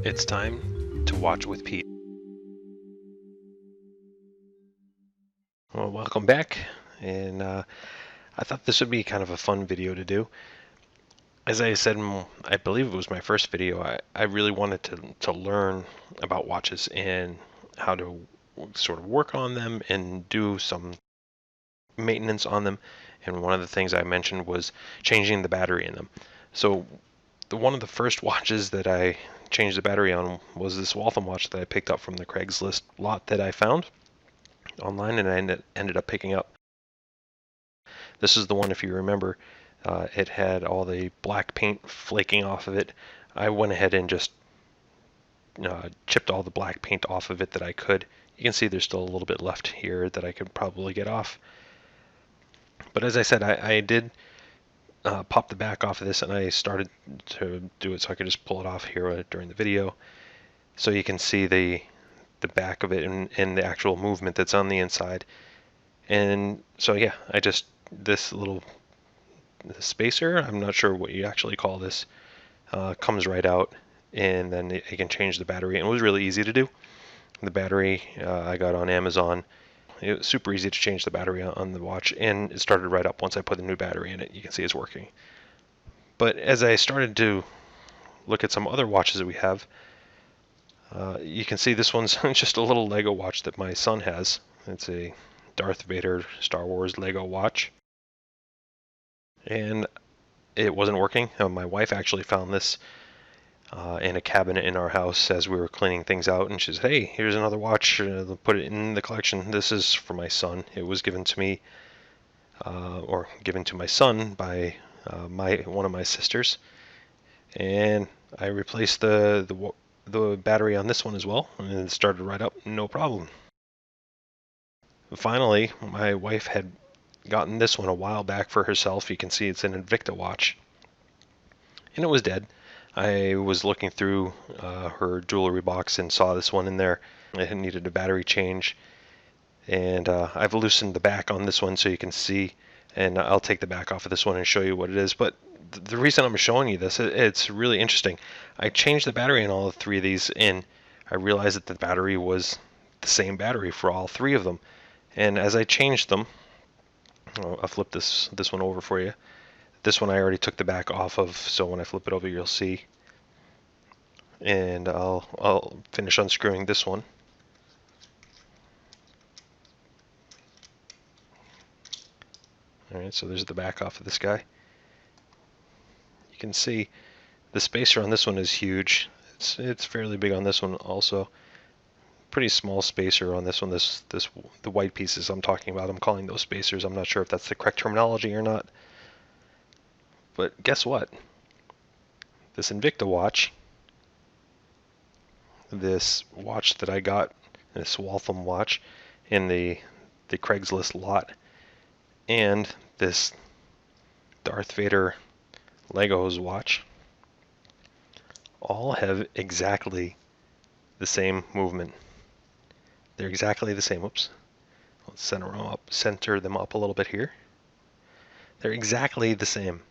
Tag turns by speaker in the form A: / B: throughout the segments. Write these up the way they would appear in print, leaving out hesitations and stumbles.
A: It's time to watch with Pete. Well, welcome back, and I thought this would be kind of a fun video to do. As I said, I believe it was my first video, I really wanted to learn about watches and how to sort of work on them and do some maintenance on them. And one of the things I mentioned was changing the battery in them. So one of the first watches that I changed the battery on was this Waltham watch that I picked up from the Craigslist lot that I found online, and I ended up picking up. This is the one, if you remember, it had all the black paint flaking off of it. I went ahead and just chipped all the black paint off of it that I could. You can see there's still a little bit left here that I could probably get off. But as I said, I did pop the back off of this, and I started to do it so I could just pull it off here during the video. So you can see the back of it and the actual movement that's on the inside. And so yeah, this little spacer, I'm not sure what you actually call this, comes right out, and then you can change the battery. And it was really easy to do. The battery I got on Amazon. It was super easy to change the battery on the watch, and it started right up once I put the new battery in it. You can see it's working. But as I started to look at some other watches that we have, you can see this one's just a little Lego watch that my son has. It's a Darth Vader Star Wars Lego watch. And it wasn't working. My wife actually found this in a cabinet in our house as we were cleaning things out, and she said, "Hey, here's another watch. Put it in the collection. This is for my son. It was given to me, or given to my son by one of my sisters, and I replaced the battery on this one as well, and it started right up, no problem." Finally, my wife had gotten this one a while back for herself. You can see it's an Invicta watch, and it was dead. I was looking through her jewelry box and saw this one in there. It needed a battery change, and I've loosened the back on this one so you can see, and I'll take the back off of this one and show you what it is. But the reason I'm showing you this, it's really interesting. I changed the battery in all three of these, and I realized that the battery was the same battery for all three of them. And as I changed them, I'll flip this one over for you. This one I already took the back off of, so when I flip it over, you'll see. And I'll finish unscrewing this one. All right, so there's the back off of this guy. You can see the spacer on this one is huge. It's fairly big on this one also. Pretty small spacer on this one. The white pieces I'm talking about, I'm calling those spacers. I'm not sure if that's the correct terminology or not. But guess what? This Invicta watch, this watch that I got, this Waltham watch in the Craigslist lot, and this Darth Vader Legos watch all have exactly the same movement. They're exactly the same. Oops. Let's center them up a little bit here. They're exactly the same.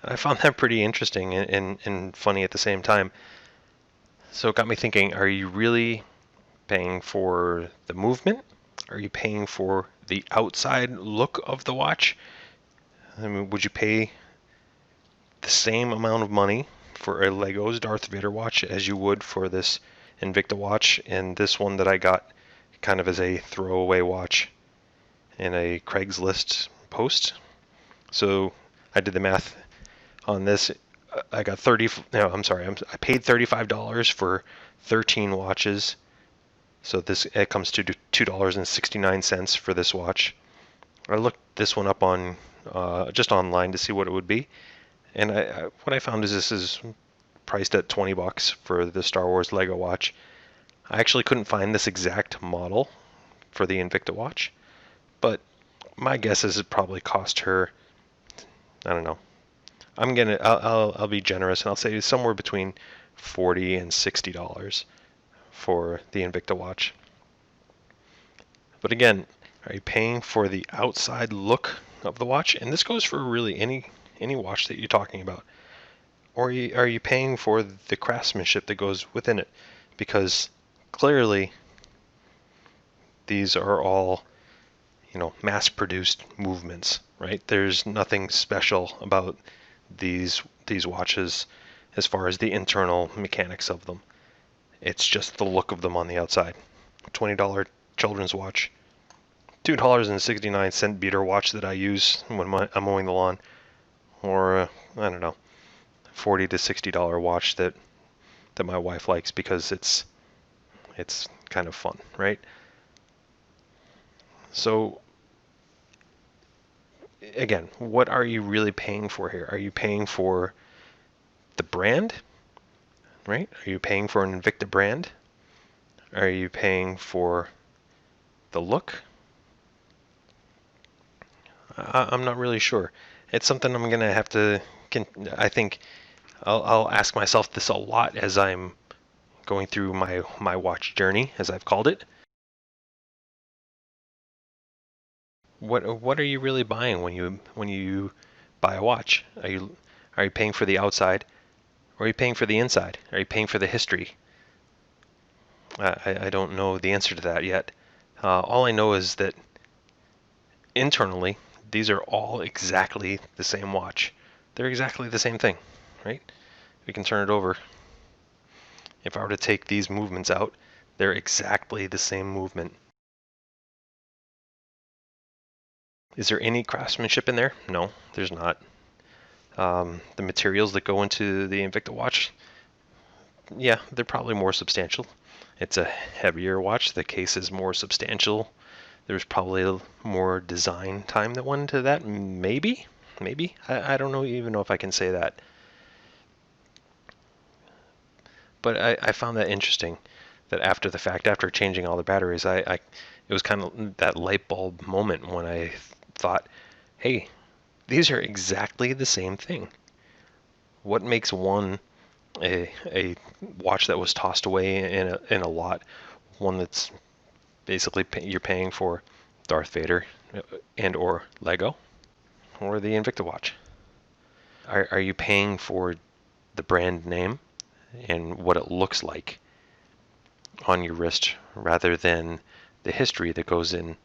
A: I found that pretty interesting and funny at the same time. So it got me thinking, are you really paying for the movement? Are you paying for the outside look of the watch? I mean, would you pay the same amount of money for a Legos Darth Vader watch as you would for this Invicta watch and this one that I got kind of as a throwaway watch in a Craigslist post? So I did the math on this. I got I paid $35 for 13 watches. So it comes to $2.69 for this watch. I looked this one up on just online to see what it would be, and what I found is this is priced at $20 for the Star Wars Lego watch. I actually couldn't find this exact model for the Invicta watch, but my guess is it probably cost her, I don't know. I'll be generous and I'll say somewhere between $40 and $60 for the Invicta watch. But again, are you paying for the outside look of the watch? And this goes for really any watch that you're talking about. or are you paying for the craftsmanship that goes within it? Because clearly these are all, mass-produced movements, right? There's nothing special about these watches as far as the internal mechanics of them. It's just the look of them on the outside. $20 children's watch, $2.69 beater watch that I use when I'm mowing the lawn, or I don't know, $40 to $60 watch that my wife likes because it's kind of fun, right? So again, what are you really paying for here? Are you paying for the brand, right? Are you paying for an Invicta brand? Are you paying for the look? I'm not really sure. It's something I'm gonna have to. I think I'll ask myself this a lot as I'm going through my watch journey, as I've called it. What are you really buying when you buy a watch? Are you paying for the outside, or are you paying for the inside? Are you paying for the history? I don't know the answer to that yet. All I know is that internally, these are all exactly the same watch. They're exactly the same thing, right? We can turn it over. If I were to take these movements out, they're exactly the same movement. Is there any craftsmanship in there? No, there's not. The materials that go into the Invicta watch, yeah, they're probably more substantial. It's a heavier watch. The case is more substantial. There's probably more design time that went into that. Maybe. I don't even know if I can say that. But I found that interesting that after the fact, after changing all the batteries, it was kind of that light bulb moment when I thought, hey, these are exactly the same thing. What makes one a watch that was tossed away in a lot, one that's basically you're paying for Darth Vader and or Lego, or the Invicta watch? Are you paying for the brand name and what it looks like on your wrist rather than the history that goes in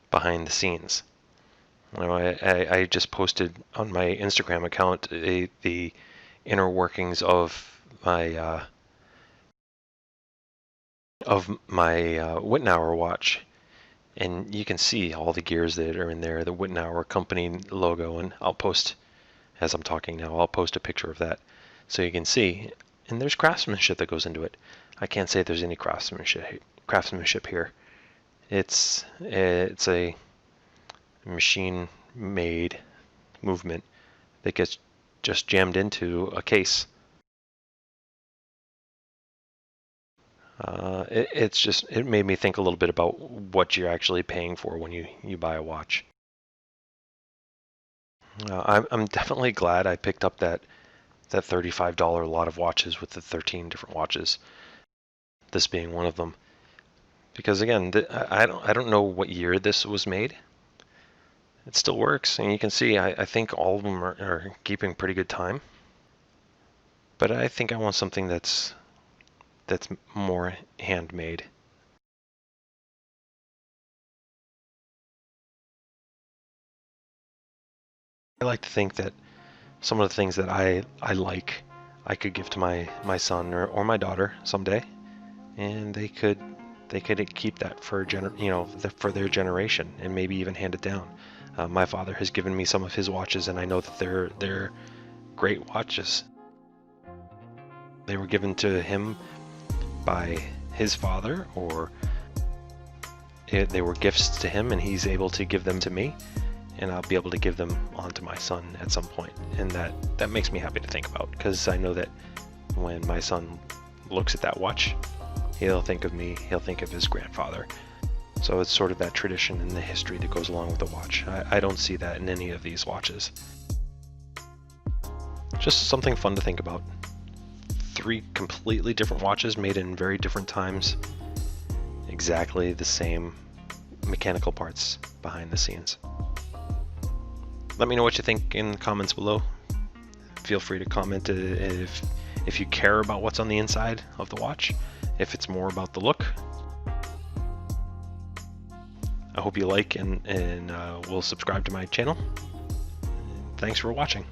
A: behind the scenes? I just posted on my Instagram account the inner workings of my Wittenauer watch, and you can see all the gears that are in there, the Wittenauer company logo, and I'll post, as I'm talking now, I'll post a picture of that so you can see. And there's craftsmanship that goes into it. I can't say there's any craftsmanship here. It's a machine-made movement that gets just jammed into a case. It made me think a little bit about what you're actually paying for when you buy a watch. I'm definitely glad I picked up that $35 lot of watches with the 13 different watches, this being one of them. Because again, I don't know what year this was made. It still works, and you can see I think all of them are keeping pretty good time. But I think I want something that's more handmade. I like to think that some of the things that I like, I could give to my son or my daughter someday, and they could keep that for for their generation, and maybe even hand it down. My father has given me some of his watches, and I know that they're great watches. They were given to him by his father, or they were gifts to him, and he's able to give them to me, and I'll be able to give them on to my son at some point. And that makes me happy to think about, because I know that when my son looks at that watch, he'll think of me, he'll think of his grandfather. So it's sort of that tradition and the history that goes along with the watch. I don't see that in any of these watches. Just something fun to think about. 3 completely different watches made in very different times. Exactly the same mechanical parts behind the scenes. Let me know what you think in the comments below. Feel free to comment if you care about what's on the inside of the watch, if it's more about the look. I hope you like and will subscribe to my channel. Thanks for watching.